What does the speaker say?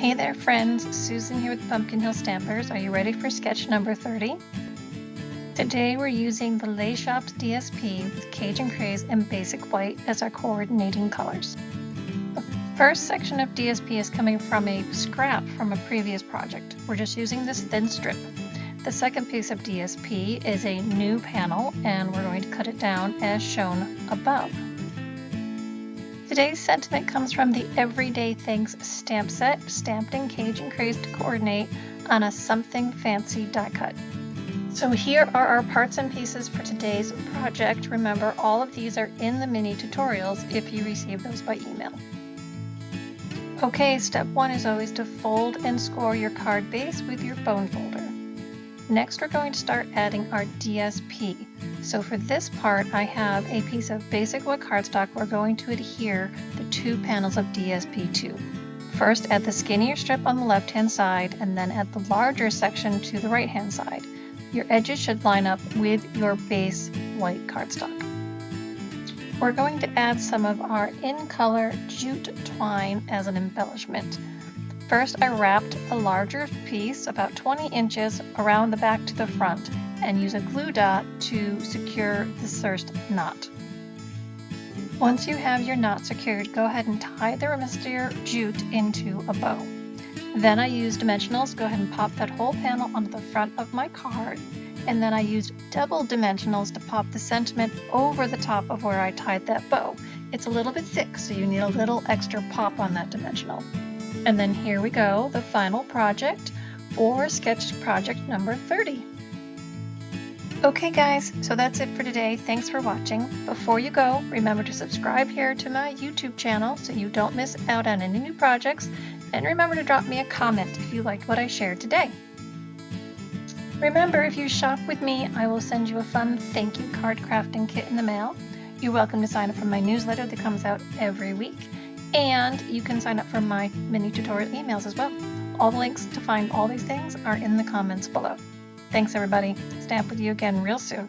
Hey there friends, Susan here with Pumpkin Hill Stampers. Are you ready for sketch number 30? Today we're using the Les Shops DSP with Cajun Craze and Basic White as our coordinating colors. The first section of DSP is coming from a scrap from a previous project. We're just using this thin strip. The second piece of DSP is a new panel and we're going to cut it down as shown above. Today's sentiment comes from the Everyday Things stamp set, stamped in Cajun Craze to coordinate on a Something Fancy die cut. So here are our parts and pieces for today's project. Remember, all of these are in the mini tutorials if you receive those by email. Okay, step one is always to fold and score your card base with your bone folder. Next, we're going to start adding our DSP. So for this part, I have a piece of basic wood cardstock. We're going to adhere the two panels of DSP to. First, add the skinnier strip on the left-hand side, and then add the larger section to the right-hand side. Your edges should line up with your base white cardstock. We're going to add some of our in-color jute twine as an embellishment. First, I wrapped a larger piece, about 20 inches, around the back to the front and use a glue dot to secure the first knot. Once you have your knot secured, go ahead and tie the rest of your jute into a bow. Then I used dimensionals. Go ahead and pop that whole panel onto the front of my card. And then I used double dimensionals to pop the sentiment over the top of where I tied that bow. It's a little bit thick, so you need a little extra pop on that dimensional. And then here we go, the final project for sketch project number 30. Okay guys, so that's it for today. Thanks for watching. Before you go, remember to subscribe here to my YouTube channel so you don't miss out on any new projects. And remember to drop me a comment if you liked what I shared today. Remember, if you shop with me, I will send you a fun thank you card crafting kit in the mail. You're welcome to sign up for my newsletter that comes out every week. And you can sign up for my mini tutorial emails as well. All the links to find all these things are in the comments below. Thanks everybody. Stamp with you again real soon.